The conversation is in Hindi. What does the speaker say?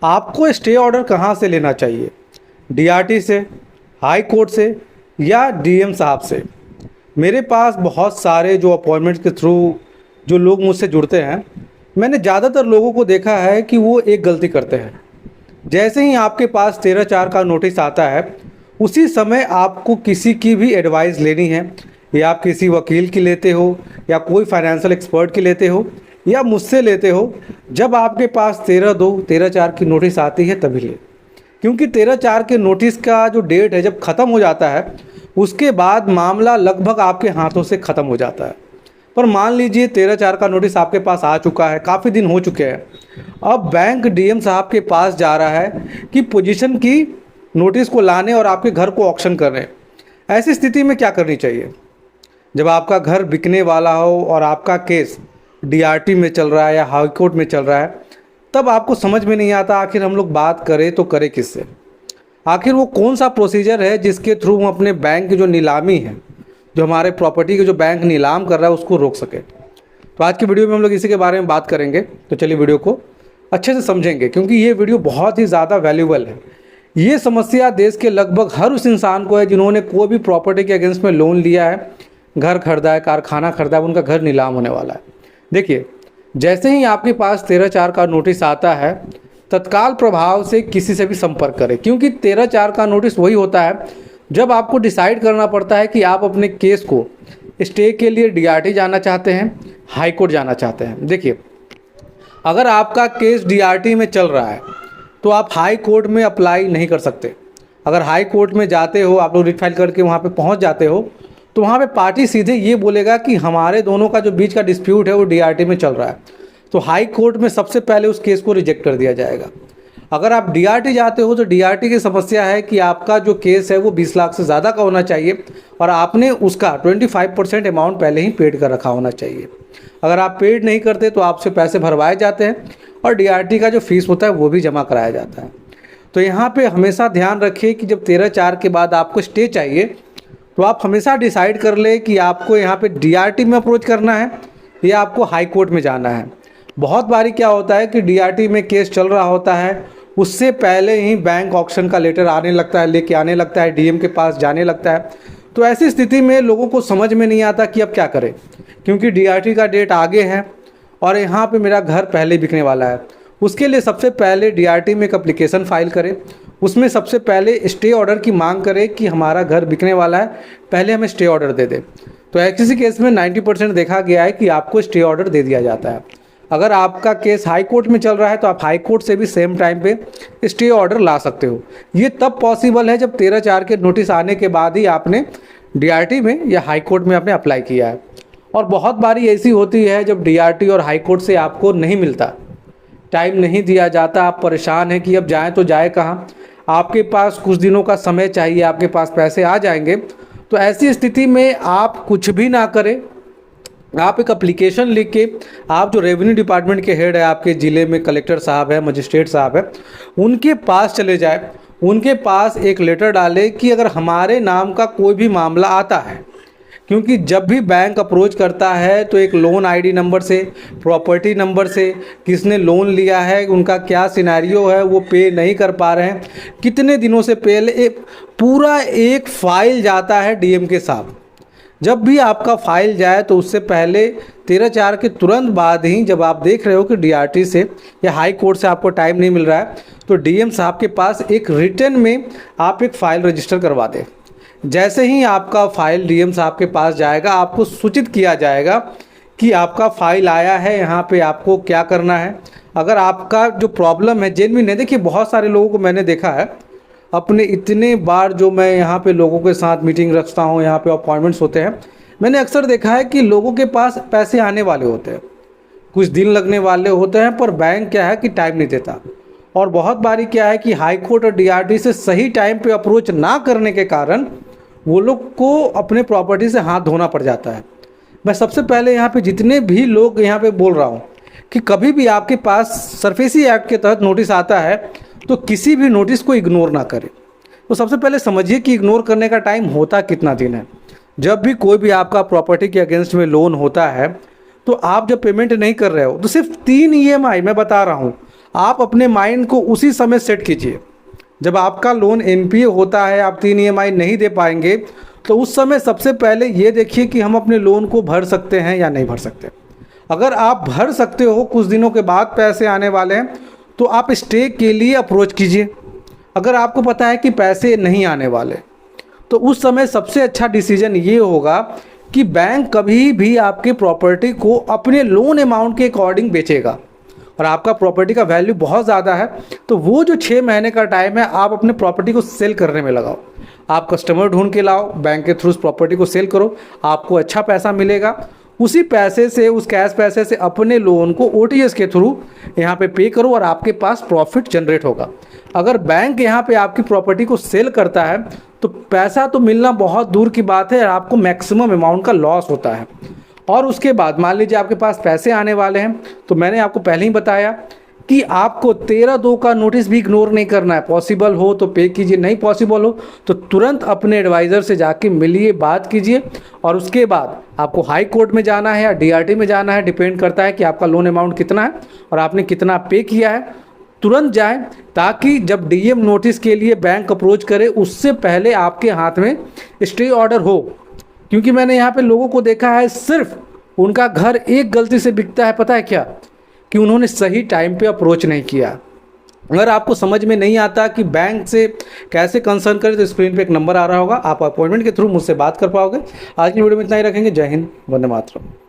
आपको स्टे ऑर्डर कहाँ से लेना चाहिए, डीआरटी से, हाई कोर्ट से या डीएम साहब से। मेरे पास बहुत सारे जो अपॉइंटमेंट्स के थ्रू जो लोग मुझसे जुड़ते हैं, मैंने ज़्यादातर लोगों को देखा है कि वो एक गलती करते हैं। जैसे ही आपके पास 13/4 का नोटिस आता है, उसी समय आपको किसी की भी एडवाइस लेनी है, या आप किसी वकील की लेते हो, या कोई फाइनेंशियल एक्सपर्ट की लेते हो, या मुझसे लेते हो। जब आपके पास 13/2 13/4 की नोटिस आती है तभी ले, क्योंकि 13/4 के नोटिस का जो डेट है जब ख़त्म हो जाता है, उसके बाद मामला लगभग आपके हाथों से ख़त्म हो जाता है। पर मान लीजिए 13/4 का नोटिस आपके पास आ चुका है, काफ़ी दिन हो चुके हैं, अब बैंक डीएम साहब के पास जा रहा है कि पोजीशन की नोटिस को लाने और आपके घर को ऑक्शन करने। ऐसी स्थिति में क्या करनी चाहिए? जब आपका घर बिकने वाला हो और आपका केस डीआरटी में चल रहा है या हाई कोर्ट में चल रहा है, तब आपको समझ में नहीं आता आखिर हम लोग बात करें तो करें किससे। आखिर वो कौन सा प्रोसीजर है जिसके थ्रू हम अपने बैंक की जो नीलामी है, जो हमारे प्रॉपर्टी के जो बैंक नीलाम कर रहा है, उसको रोक सके। तो आज की वीडियो में हम लोग इसी के बारे में बात करेंगे। तो चलिए वीडियो को अच्छे से समझेंगे, क्योंकि ये वीडियो बहुत ही ज़्यादा वैल्यूबल है। ये समस्या देश के लगभग हर उस इंसान को है जिन्होंने कोई भी प्रॉपर्टी के अगेंस्ट में लोन लिया है, घर खरीदा है, कारखाना खरीदा है, उनका घर नीलाम होने वाला है। देखिए, जैसे ही आपके पास 13/4 का नोटिस आता है, तत्काल प्रभाव से किसी से भी संपर्क करें, क्योंकि 13/4 का नोटिस वही होता है जब आपको डिसाइड करना पड़ता है कि आप अपने केस को स्टे के लिए डीआरटी जाना चाहते हैं, हाई कोर्ट जाना चाहते हैं। देखिए, अगर आपका केस डीआरटी में चल रहा है तो आप हाई कोर्ट में अप्लाई नहीं कर सकते। अगर हाई कोर्ट में जाते हो, आप लोग रिट फाइल करके वहाँ पे पहुँच जाते हो, तो वहाँ पे पार्टी सीधे ये बोलेगा कि हमारे दोनों का जो बीच का डिस्प्यूट है वो डीआरटी में चल रहा है, तो हाई कोर्ट में सबसे पहले उस केस को रिजेक्ट कर दिया जाएगा। अगर आप डीआरटी जाते हो तो डीआरटी की समस्या है कि आपका जो केस है वो 20 लाख से ज़्यादा का होना चाहिए और आपने उसका 25% अमाउंट पहले ही पेड कर रखा होना चाहिए। अगर आप पेड नहीं करते तो आपसे पैसे भरवाए जाते हैं और डीआरटी का जो फीस होता है वो भी जमा कराया जाता है। तो यहाँ पे हमेशा ध्यान रखिए कि जब 13/4 के बाद आपको स्टे चाहिए, तो आप हमेशा डिसाइड कर ले कि आपको यहाँ पे डीआरटी में अप्रोच करना है या आपको हाई कोर्ट में जाना है। बहुत बारी क्या होता है कि डीआरटी में केस चल रहा होता है, उससे पहले ही बैंक ऑक्शन का लेटर आने लगता है, लेके आने लगता है, डीएम के पास जाने लगता है। तो ऐसी स्थिति में लोगों को समझ में नहीं आता कि अब क्या करें, क्योंकि डीआरटी का डेट आगे है और यहाँ पे मेरा घर पहले बिकने वाला है। उसके लिए सबसे पहले डीआरटी में एक एप्लीकेशन फाइल करें, उसमें सबसे पहले स्टे ऑर्डर की मांग करें कि हमारा घर बिकने वाला है, पहले हमें स्टे ऑर्डर दे दें। तो ऐसे केस में 90% देखा गया है कि आपको स्टे ऑर्डर दे दिया जाता है। अगर आपका केस हाई कोर्ट में चल रहा है तो आप हाई कोर्ट से भी सेम टाइम पे स्टे ऑर्डर ला सकते हो। ये तब पॉसिबल है जब 13/4 के नोटिस आने के बाद ही आपने डीआरटी में या हाई कोर्ट में आपने अप्लाई किया है। और बहुत बारी ऐसी होती है जब डीआरटी और हाई कोर्ट से आपको नहीं मिलता, टाइम नहीं दिया जाता, आप परेशान हैं कि अब जाएँ तो जाए कहाँ, आपके पास कुछ दिनों का समय चाहिए, आपके पास पैसे आ जाएंगे। तो ऐसी स्थिति में आप कुछ भी ना करें, आप एक एप्लीकेशन लिख के आप जो रेवेन्यू डिपार्टमेंट के हेड है, आपके ज़िले में कलेक्टर साहब है, मजिस्ट्रेट साहब है, उनके पास चले जाए, उनके पास एक लेटर डालें कि अगर हमारे नाम का कोई भी मामला आता है, क्योंकि जब भी बैंक अप्रोच करता है तो एक लोन आईडी नंबर से, प्रॉपर्टी नंबर से, किसने लोन लिया है, उनका क्या सिनेरियो है, वो पे नहीं कर पा रहे हैं, कितने दिनों से पहले, पूरा एक फ़ाइल जाता है डीएम के साथ। जब भी आपका फाइल जाए तो उससे पहले 13/4 के तुरंत बाद ही, जब आप देख रहे हो कि डीआरटी से या हाई कोर्ट से आपको टाइम नहीं मिल रहा है, तो डीएम साहब के पास एक रिटन में आप एक फ़ाइल रजिस्टर करवा दें। जैसे ही आपका फ़ाइल डीएम साहब के पास जाएगा, आपको सूचित किया जाएगा कि आपका फ़ाइल आया है, यहाँ पे आपको क्या करना है। अगर आपका जो प्रॉब्लम है जेन्युइन है, देखिए बहुत सारे लोगों को मैंने देखा है, अपने इतने बार जो मैं यहाँ पे लोगों के साथ मीटिंग रखता हूँ, यहाँ पे अपॉइंटमेंट्स होते हैं, मैंने अक्सर देखा है कि लोगों के पास पैसे आने वाले होते हैं, कुछ दिन लगने वाले होते हैं, पर बैंक क्या है कि टाइम नहीं देता। और बहुत बारी क्या है कि हाई कोर्ट और डीआरटी से सही टाइम पे अप्रोच ना करने के कारण वो लोग को अपने प्रॉपर्टी से हाथ धोना पड़ जाता है। मैं सबसे पहले यहाँ पे जितने भी लोग यहाँ पे बोल रहा हूँ कि कभी भी आपके पास सरफेसी एक्ट के तहत नोटिस आता है तो किसी भी नोटिस को इग्नोर ना करें। तो सबसे पहले समझिए कि इग्नोर करने का टाइम होता कितना दिन है। जब भी कोई भी आपका प्रॉपर्टी के अगेंस्ट में लोन होता है तो आप जब पेमेंट नहीं कर रहे हो तो सिर्फ 3 ईएमआई मैं बता रहा हूँ आप अपने माइंड को उसी समय सेट कीजिए। जब आपका लोन एनपीए होता है, आप 3 ईएमआई नहीं दे पाएंगे, तो उस समय सबसे पहले ये देखिए कि हम अपने लोन को भर सकते हैं या नहीं भर सकते। अगर आप भर सकते हो, कुछ दिनों के बाद पैसे आने वाले हैं, तो आप स्टे के लिए अप्रोच कीजिए। अगर आपको पता है कि पैसे नहीं आने वाले, तो उस समय सबसे अच्छा डिसीजन ये होगा कि बैंक कभी भी आपके प्रॉपर्टी को अपने लोन अमाउंट के अकॉर्डिंग बेचेगा, और आपका प्रॉपर्टी का वैल्यू बहुत ज़्यादा है, तो वो जो 6 महीने का टाइम है, आप अपने प्रॉपर्टी को सेल करने में लगाओ। आप कस्टमर ढूंढ के लाओ, बैंक के थ्रू उस प्रॉपर्टी को सेल करो, आपको अच्छा पैसा मिलेगा। उसी पैसे से, उस कैश पैसे से अपने लोन को ओटीएस के थ्रू यहाँ पे करो और आपके पास प्रॉफिट जनरेट होगा। अगर बैंक यहाँ पे आपकी प्रॉपर्टी को सेल करता है, तो पैसा तो मिलना बहुत दूर की बात है, आपको मैक्सिमम अमाउंट का लॉस होता है। और उसके बाद मान लीजिए आपके पास पैसे आने वाले हैं, तो मैंने आपको पहले ही बताया कि आपको 13(2) का नोटिस भी इग्नोर नहीं करना है। पॉसिबल हो तो पे कीजिए, नहीं पॉसिबल हो तो तुरंत अपने एडवाइज़र से जाके मिलिए, बात कीजिए। और उसके बाद आपको हाई कोर्ट में जाना है या डीआरटी में जाना है, डिपेंड करता है कि आपका लोन अमाउंट कितना है और आपने कितना पे किया है। तुरंत जाएं, ताकि जब डीएम नोटिस के लिए बैंक अप्रोच करे, उससे पहले आपके हाथ में स्टे ऑर्डर हो। क्योंकि मैंने यहाँ पे लोगों को देखा है, सिर्फ उनका घर एक गलती से बिकता है, पता है क्या, कि उन्होंने सही टाइम पे अप्रोच नहीं किया। अगर आपको समझ में नहीं आता कि बैंक से कैसे कंसर्न करें, तो स्क्रीन पे एक नंबर आ रहा होगा, आप अपॉइंटमेंट के थ्रू मुझसे बात कर पाओगे। आज की वीडियो में इतना ही रखेंगे। जय हिंद, वंदे मातरम।